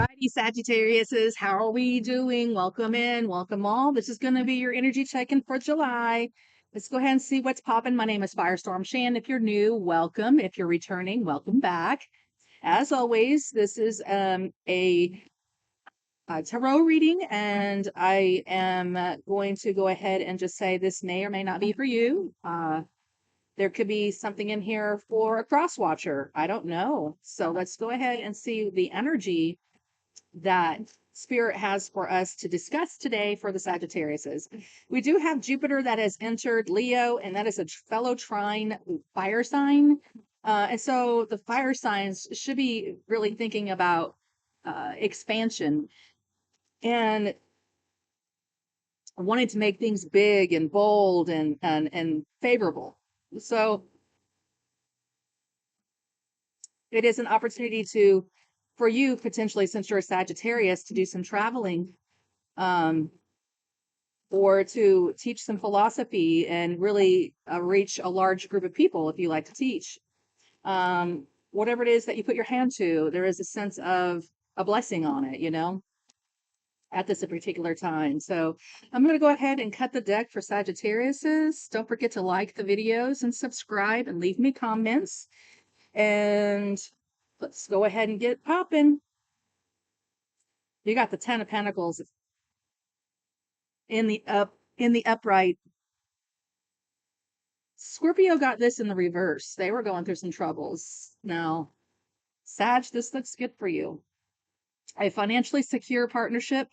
righty, Sagittariuses. How are we doing? Welcome in, welcome all. This is going to be your energy check-in for July. Let's go ahead and see what's popping. My name is Firestorm Shan. If you're new, welcome. If you're returning, welcome back. As always, this is a tarot reading, and I am going to go ahead and just say this may or may not be for you. There could be something in here for a cross watcher. I don't know. So let's go ahead and see the energy that Spirit has for us to discuss today for the Sagittariuses. We do have Jupiter that has entered Leo, and that is a fellow trine fire sign. And so the fire signs should be really thinking about expansion and wanting to make things big and bold and favorable. So it is an opportunity for you potentially, since you're a Sagittarius, to do some traveling, or to teach some philosophy and really reach a large group of people if you like to teach. Whatever it is that you put your hand to, there is a sense of a blessing on it, at this particular time. So I'm going to go ahead and cut the deck for Sagittariuses. Don't forget to like the videos and subscribe and leave me comments. And let's go ahead and get popping. You got the Ten of Pentacles in the upright. Scorpio got this in the reverse. They were going through some troubles. Now, Sag, this looks good for you. A financially secure partnership,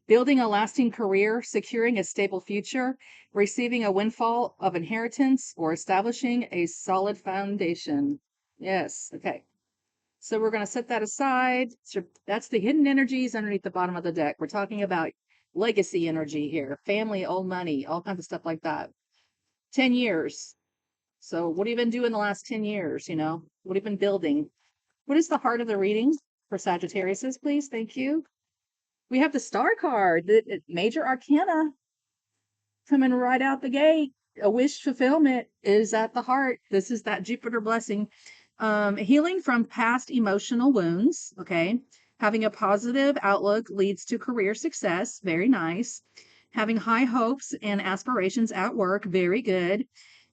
building a lasting career, securing a stable future, receiving a windfall of inheritance, or establishing a solid foundation. Yes. Okay. So we're going to set that aside. So that's the hidden energies underneath the bottom of the deck. We're talking about legacy energy here, family, old money, all kinds of stuff like that. 10 years. So what have you been doing the last 10 years? What have you been building? What is the heart of the reading for Sagittariuses, please? Thank you. We have the Star card, the major arcana coming right out the gate. A wish fulfillment is at the heart. This is that Jupiter blessing. Healing from past emotional wounds. Okay. Having a positive outlook leads to career success. Very nice. Having high hopes and aspirations at work. Very good.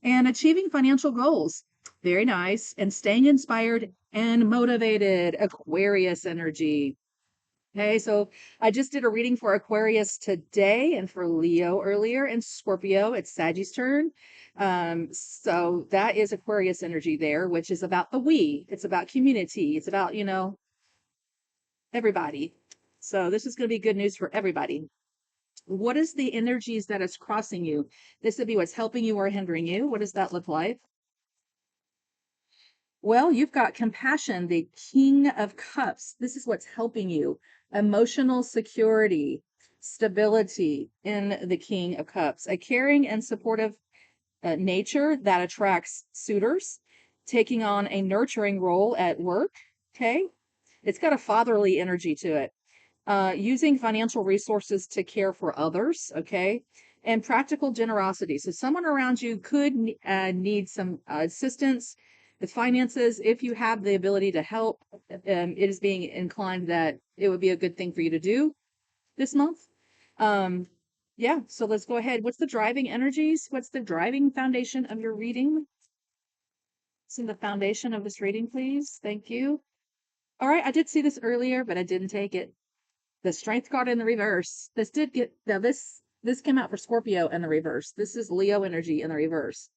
And achieving financial goals. Very nice. And staying inspired and motivated. Aquarius energy. Okay, so I just did a reading for Aquarius today and for Leo earlier, and Scorpio. It's Sagi's turn. So that is Aquarius energy there, which is about the we. It's about community. It's about, everybody. So this is going to be good news for everybody. What is the energies that is crossing you? This would be what's helping you or hindering you. What does that look like? Well, you've got compassion, the King of Cups. This is what's helping you. Emotional security, stability in the King of Cups. A caring and supportive nature that attracts suitors, taking on a nurturing role at work. Okay. It's got a fatherly energy to it. Using financial resources to care for others. Okay. And practical generosity. So someone around you could need some assistance with finances. If you have the ability to help, it is being inclined that it would be a good thing for you to do this month. Yeah, so let's go ahead. What's the driving energies? What's the driving foundation of your reading? See the foundation of this reading, please. Thank you. All right, I did see this earlier, but I didn't take it. The Strength card in the reverse. This did get, now this came out for Scorpio in the reverse. This is Leo energy in the reverse.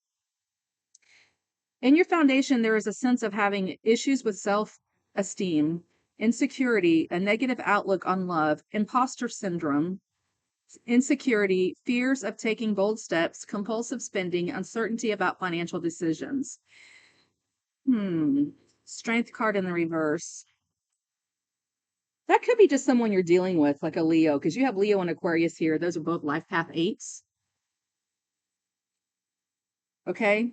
In your foundation, there is a sense of having issues with self-esteem, insecurity, a negative outlook on love, imposter syndrome, insecurity, fears of taking bold steps, compulsive spending, uncertainty about financial decisions. Strength card in the reverse. That could be just someone you're dealing with, like a Leo, because you have Leo and Aquarius here. Those are both life path 8s. Okay.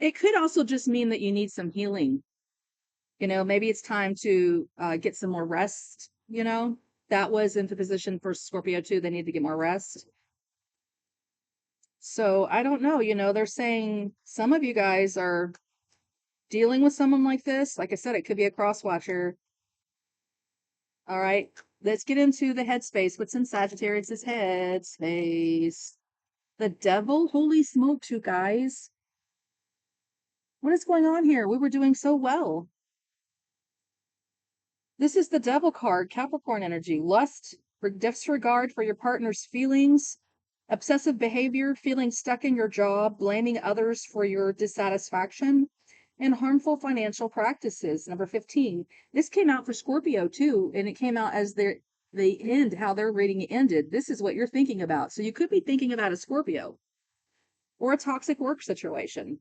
It could also just mean that you need some healing. Maybe it's time to get some more rest. That was in the position for Scorpio too. They need to get more rest. So I don't know, they're saying some of you guys are dealing with someone like this, like I said, it could be a cross watcher. All right, let's get into the headspace. What's in Sagittarius's headspace? The devil? Holy smokes, you guys. What is going on here? We were doing so well. This is the devil card, Capricorn energy. Lust, disregard for your partner's feelings, obsessive behavior, feeling stuck in your job, blaming others for your dissatisfaction, and harmful financial practices. Number 15. This came out for Scorpio too, and it came out as the end, how their reading ended. This is what you're thinking about. So you could be thinking about a Scorpio or a toxic work situation.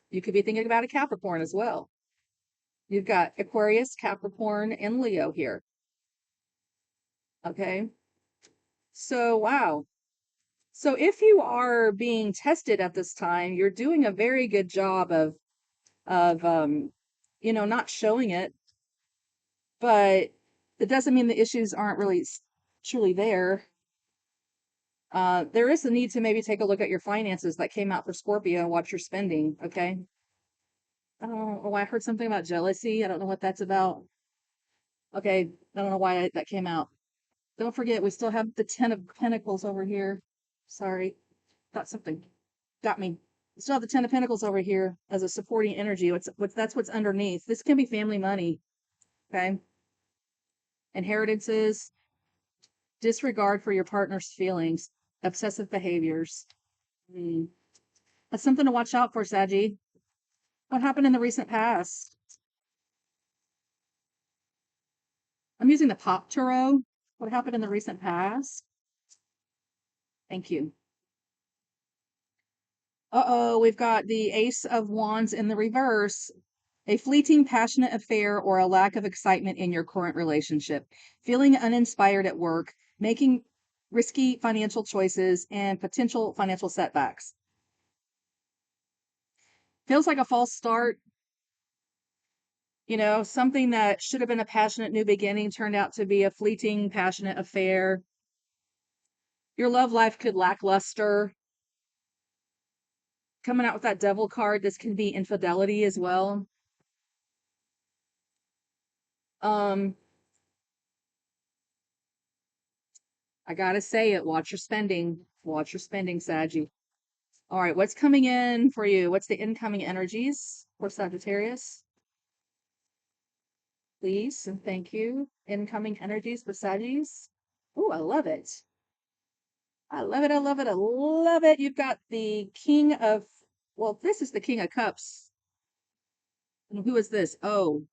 You could be thinking about a Capricorn as well. You've got Aquarius, Capricorn, and Leo here. Okay. So, wow. So if you are being tested at this time, you're doing a very good job of not showing it, but it doesn't mean the issues aren't really truly there. There is a need to maybe take a look at your finances that came out for Scorpio and watch your spending. Okay. Oh, I heard something about jealousy. I don't know what that's about. Okay. I don't know why that came out. Don't forget, we still have the Ten of Pentacles over here. Sorry. Thought something got me. We still have the Ten of Pentacles over here as a supporting energy. That's what's underneath. This can be family money. Okay. Inheritances, disregard for your partner's feelings, obsessive behaviors. Hmm. That's something to watch out for, Saggy. What happened in the recent past? I'm using the Pop Tarot. What happened in the recent past? Thank you. Uh-oh, we've got the Ace of Wands in the reverse. A fleeting, passionate affair or a lack of excitement in your current relationship. Feeling uninspired at work, making risky financial choices, and potential financial setbacks. Feels like a false start. Something that should have been a passionate new beginning turned out to be a fleeting, passionate affair. Your love life could lackluster. Coming out with that devil card, this can be infidelity as well. Um, I gotta say it. Watch your spending. Watch your spending, Saggy. All right, what's coming in for you? What's the incoming energies for Sagittarius? Please and thank you. Incoming energies for Saggies. Oh, I love it. I love it. I love it. I love it. You've got the King of, well, this is the King of Cups. And who is this? Oh,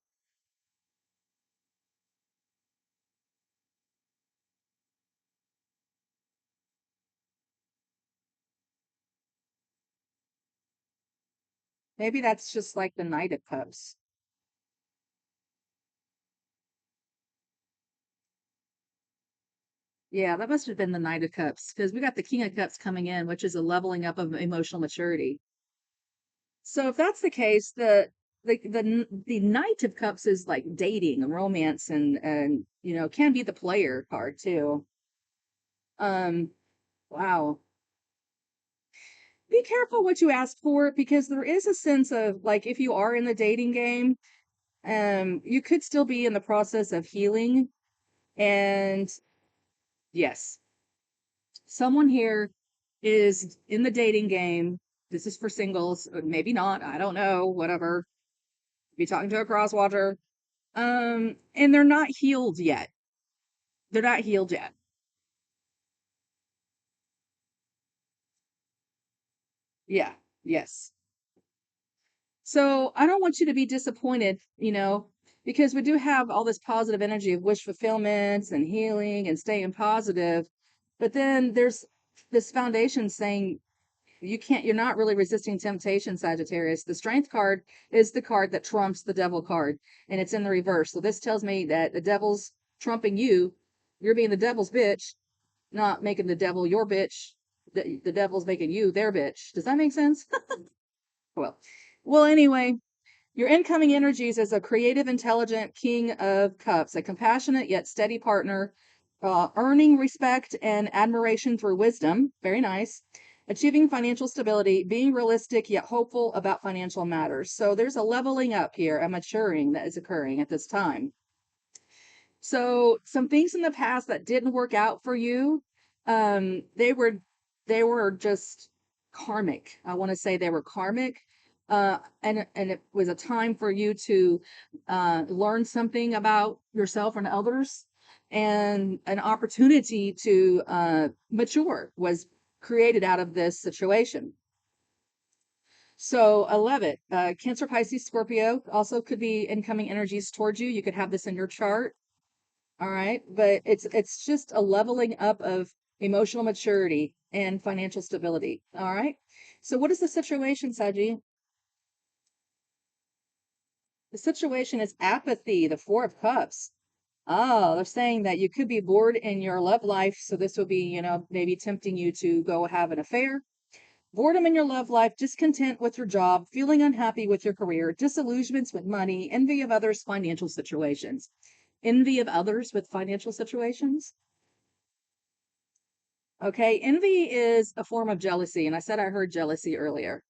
maybe that's just like the Knight of Cups. Yeah, that must have been the Knight of Cups because we got the King of Cups coming in, which is a leveling up of emotional maturity. So if that's the case, the Knight of Cups is like dating and romance and can be the player card too. Um, wow. Be careful what you ask for because there is a sense of like if you are in the dating game, you could still be in the process of healing. And yes, someone here is in the dating game. This is for singles, or maybe not. I don't know. Whatever. Be talking to a crosswatcher. And they're not healed yet. They're not healed yet. Yeah. Yes. So I don't want you to be disappointed, because we do have all this positive energy of wish fulfillments and healing and staying positive. But then there's this foundation saying you're not really resisting temptation, Sagittarius. The strength card is the card that trumps the devil card, and it's in the reverse. So this tells me that the devil's trumping you. You're being the devil's bitch, not making the devil your bitch. The devil's making you their bitch. Does that make sense? Well, anyway, your incoming energies as a creative, intelligent King of Cups, a compassionate yet steady partner, earning respect and admiration through wisdom. Very nice. Achieving financial stability, being realistic yet hopeful about financial matters. So there's a leveling up here, a maturing that is occurring at this time. So some things in the past that didn't work out for you, they were just karmic. I want to say they were karmic. And it was a time for you to learn something about yourself and others, and an opportunity to mature was created out of this situation. So I love it. Cancer, Pisces, Scorpio also could be incoming energies towards you. You could have this in your chart. All right. But it's just a leveling up of emotional maturity and financial stability. All right. So what is the situation, Saji? The situation is apathy, the Four of Cups. Oh, they're saying that you could be bored in your love life. So this will be, maybe tempting you to go have an affair. Boredom in your love life, discontent with your job, feeling unhappy with your career, disillusionments with money, envy of others' financial situations. Envy of others with financial situations. Okay, envy is a form of jealousy. And I said I heard jealousy earlier.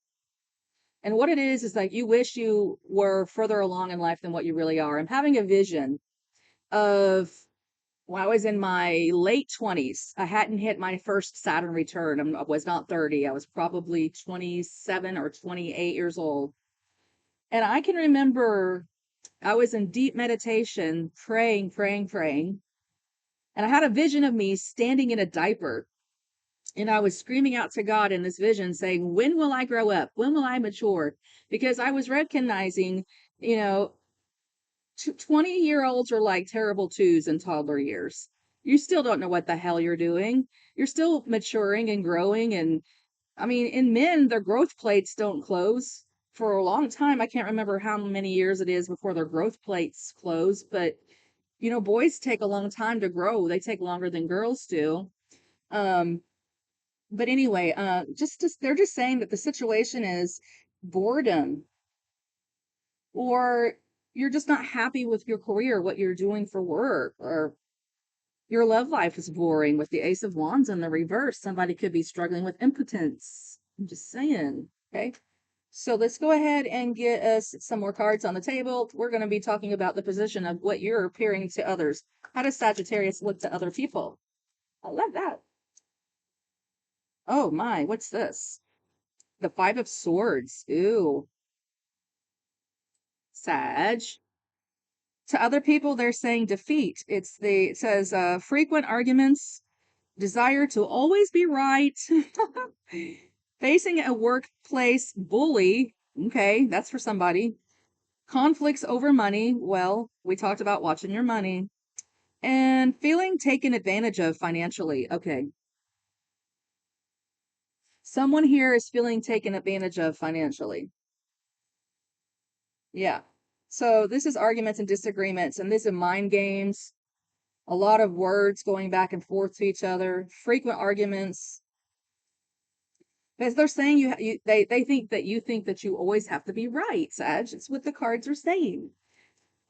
And what it is like you wish you were further along in life than what you really are. I'm having a vision of when I was in my late 20s. I hadn't hit my first Saturn return. I was not 30. I was probably 27 or 28 years old. And I can remember I was in deep meditation, praying, praying, praying. And I had a vision of me standing in a diaper. And I was screaming out to God in this vision saying, when will I grow up? When will I mature? Because I was recognizing, you know, 20-year-olds are like terrible twos in toddler years. You still don't know what the hell you're doing. You're still maturing and growing. And I mean, in men, their growth plates don't close for a long time. I can't remember how many years it is before their growth plates close, but boys take a long time to grow. They take longer than girls do. Um, but anyway, they're just saying that the situation is boredom, or you're just not happy with your career, what you're doing for work, or your love life is boring with the Ace of Wands in the reverse. Somebody could be struggling with impotence. I'm just saying. Okay. So let's go ahead and get us some more cards on the table. We're going to be talking about the position of what you're appearing to others. How does Sagittarius look to other people? I love that. Oh my, what's this? The Five of Swords. Ooh, Sag. To other people, they're saying defeat. It says frequent arguments, desire to always be right, facing a workplace bully. Okay, that's for somebody. Conflicts over money. Well, we talked about watching your money. And feeling taken advantage of financially. Okay. Someone here is feeling taken advantage of financially. Yeah. So this is arguments and disagreements, and these are mind games, a lot of words going back and forth to each other, frequent arguments. Because they're saying they think that you think that you always have to be right, Sag. It's what the cards are saying.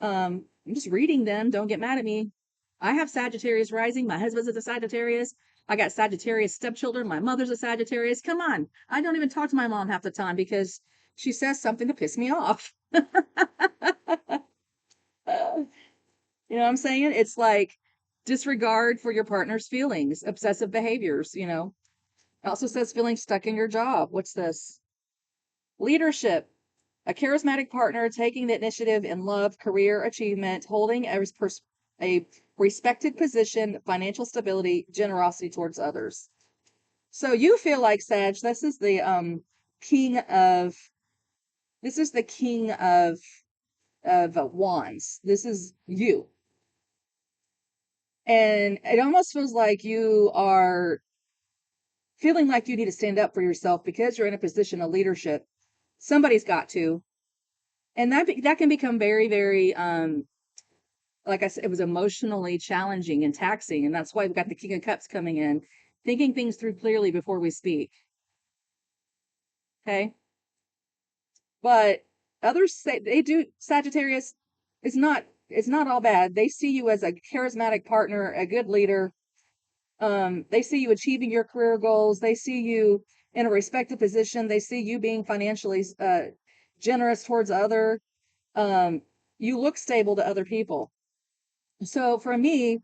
I'm just reading them. Don't get mad at me. I have Sagittarius rising. My husband's a Sagittarius. I got Sagittarius stepchildren. My mother's a Sagittarius. Come on. I don't even talk to my mom half the time because she says something to piss me off. You know what I'm saying? It's like disregard for your partner's feelings,. Obsessive behaviors. It also says feeling stuck in your job. What's this? Leadership. A charismatic partner taking the initiative in love, career achievement, holding a respected position, financial stability, generosity towards others. So you feel like, Sag, king of this is the king of wands. This is you. And it almost feels like you are feeling like you need to stand up for yourself because you're in a position of leadership. Somebody's got to. And that can become very, very like I said, it was emotionally challenging and taxing. And that's why we've got the King of Cups coming in, thinking things through clearly before we speak. Okay. But others say they do, Sagittarius it's not all bad. They see you as a charismatic partner, a good leader. They see you achieving your career goals. They see you in a respected position. They see you being financially generous towards other. Um, you look stable to other people. So for me,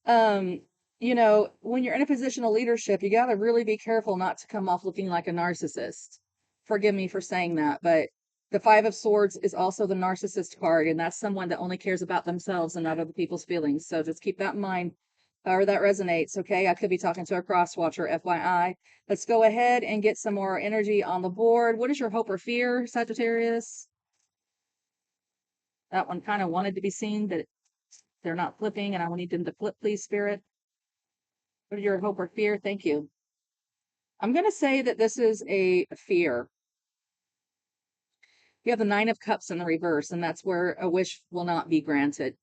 um, when you're in a position of leadership, you got to really be careful not to come off looking like a narcissist. Forgive me for saying that, but the Five of Swords is also the narcissist card, and that's someone that only cares about themselves and not other people's feelings. So just keep that in mind, or that resonates. Okay, I could be talking to a cross watcher, FYI. Let's go ahead and get some more energy on the board. What is your hope or fear, Sagittarius? That one kind of wanted to be seen, but they're not flipping, and I need them to flip, please, Spirit. What is your hope or fear? Thank you. I'm going to say that this is a fear. You have the Nine of Cups in the reverse, and that's where a wish will not be granted.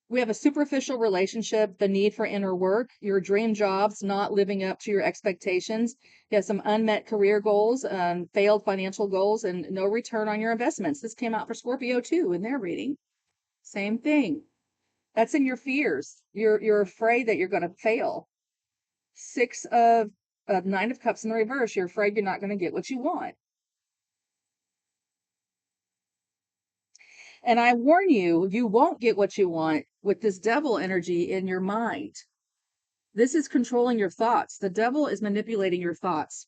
We have a superficial relationship, the need for inner work, your dream jobs not living up to your expectations. You have some unmet career goals, failed financial goals, and no return on your investments. This came out for Scorpio too in their reading. Same thing. That's in your fears. You're afraid that you're going to fail. Six of Nine of Cups in the reverse. You're afraid you're not going to get what you want. And I warn you, you won't get what you want with this devil energy in your mind. This is controlling your thoughts. The devil is manipulating your thoughts.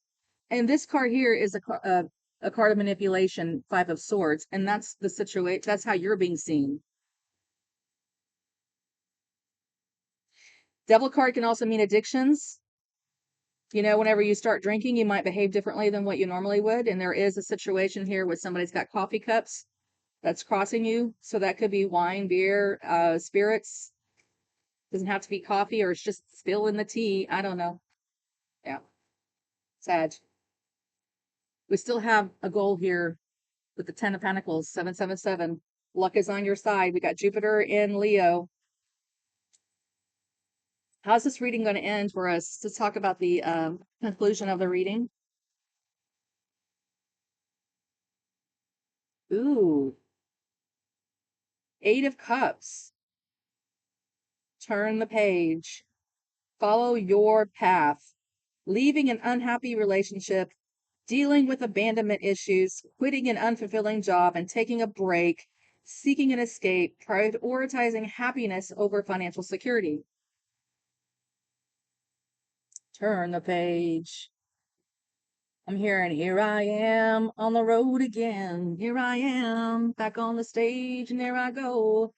And this card here is a card of manipulation, Five of Swords. And that's the situation. That's how you're being seen. Devil card can also mean addictions. Whenever you start drinking, you might behave differently than what you normally would. And there is a situation here where somebody's got coffee cups that's crossing you. So that could be wine, beer, spirits. Doesn't have to be coffee, or it's just spilling the tea. I don't know. Yeah. Sag. We still have a goal here with the Ten of Pentacles, 777. Luck is on your side. We got Jupiter in Leo. How's this reading going to end for us? To talk about the conclusion of the reading. Ooh. Eight of Cups. Turn the page. Follow your path. Leaving an unhappy relationship, dealing with abandonment issues, quitting an unfulfilling job, and taking a break, seeking an escape, prioritizing happiness over financial security. Turn the page. I'm hearing, here I am on the road again. Here I am back on the stage, and there I go.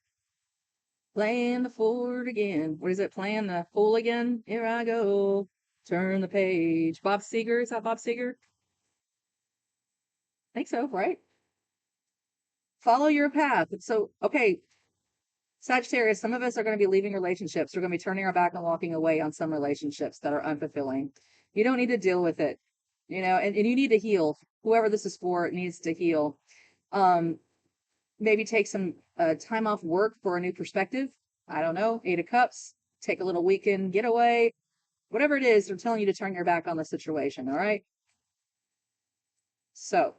Playing the fool again. What is it? Playing the fool again? Here I go. Turn the page. Bob Seger. Is that Bob Seger? I think so, right? Follow your path. So, okay, Sagittarius, some of us are going to be leaving relationships. We're going to be turning our back and walking away on some relationships that are unfulfilling. You don't need to deal with it, and you need to heal. Whoever this is for, it needs to heal. Maybe take some time off work for a new perspective. I don't know. Eight of Cups. Take a little weekend getaway. Whatever it is, they're telling you to turn your back on the situation. All right. So,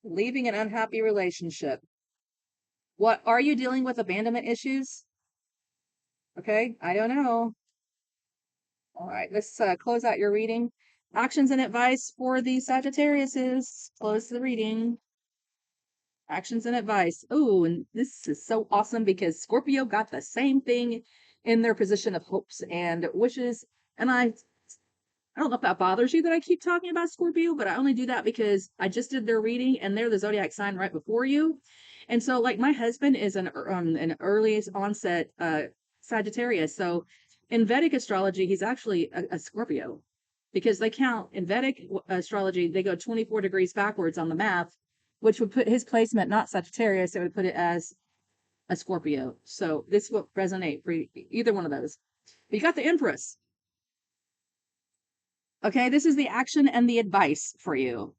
leaving an unhappy relationship. What are you dealing with? Abandonment issues? Okay. I don't know. All right. Let's close out your reading. Actions and advice for the Sagittarius is close the reading. Actions and advice. Oh, and this is so awesome because Scorpio got the same thing in their position of hopes and wishes. And I don't know if that bothers you that I keep talking about Scorpio, but I only do that because I just did their reading and they're the zodiac sign right before you. And so, like, my husband is an early onset Sagittarius. So, in Vedic astrology, he's actually a Scorpio because they count in Vedic astrology, they go 24 degrees backwards on the math, which would put his placement not Sagittarius, it would put it as a Scorpio. So, this will resonate for either one of those. But you got the Empress. Okay, this is the action and the advice for you.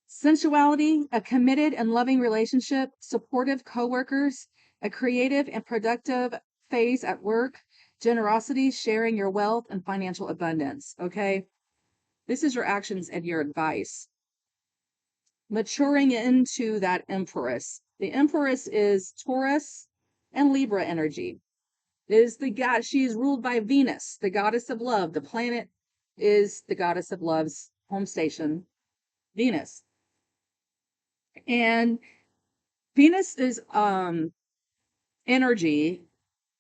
Sensuality, a committed and loving relationship, supportive coworkers, a creative and productive phase at work, generosity, sharing your wealth, and financial abundance. Okay, this is your actions and your advice. Maturing into that Empress. The Empress is Taurus and Libra energy. is the god. She is ruled by Venus, the goddess of love. The planet is the goddess of love's home station, Venus. And Venus is energy,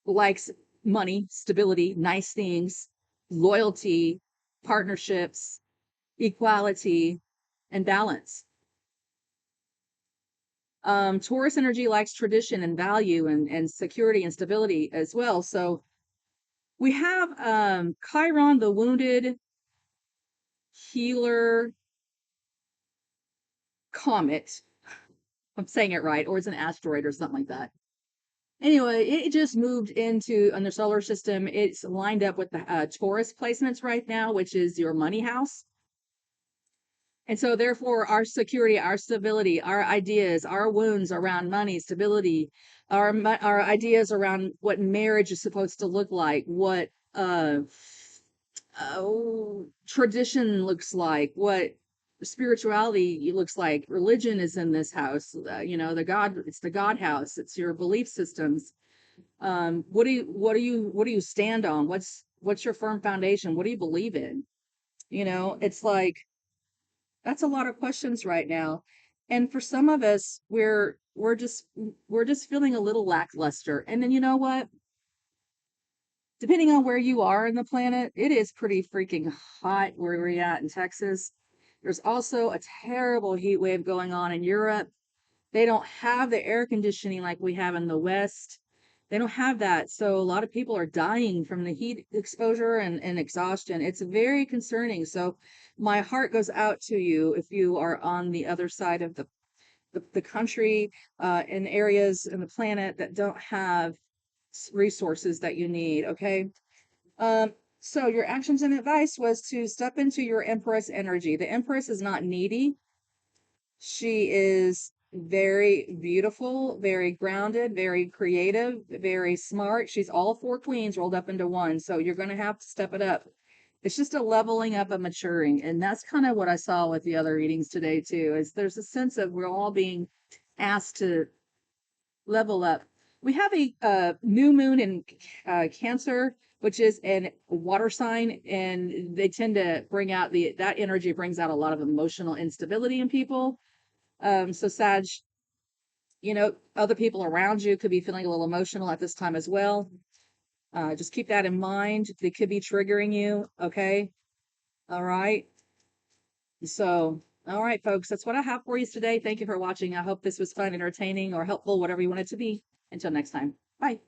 likes money, stability, nice things, loyalty, partnerships, equality, and balance. Taurus energy likes tradition and value and security and stability as well. So we have Chiron, the wounded healer comet. I'm saying it right, or it's an asteroid or something like that. Anyway, it just moved into on the solar system. It's lined up with the Taurus placements right now, which is your money house. And so, therefore, our security, our stability, our ideas, our wounds around money, stability, our ideas around what marriage is supposed to look like, what tradition looks like, what spirituality looks like, religion is in this house. It's the God house. It's your belief systems. What do you stand on? What's your firm foundation? What do you believe in? It's like that's a lot of questions right now. And for some of us, we're just feeling a little lackluster. And then you know what? Depending on where you are in the planet, it is pretty freaking hot where we're at in Texas. There's also a terrible heat wave going on in Europe. They don't have the air conditioning like we have in the West. They don't have that. So a lot of people are dying from the heat exposure and exhaustion. It's very concerning. So my heart goes out to you if you are on the other side of the country, in areas in the planet that don't have resources that you need. Okay. So your actions and advice was to step into your Empress energy. The Empress is not needy. She is very beautiful, very grounded, very creative, very smart. She's all four queens rolled up into one. So you're going to have to step it up. It's just a leveling up and maturing. And that's kind of what I saw with the other readings today, too, is there's a sense of we're all being asked to level up. We have a new moon in Cancer, which is a water sign, and they tend to bring out that energy brings out a lot of emotional instability in people. So Sag, other people around you could be feeling a little emotional at this time as well. Just keep that in mind. They could be triggering you. Okay. All right. So, all right, folks, that's what I have for you today. Thank you for watching. I hope this was fun, entertaining, or helpful, whatever you want it to be. Until next time. Bye.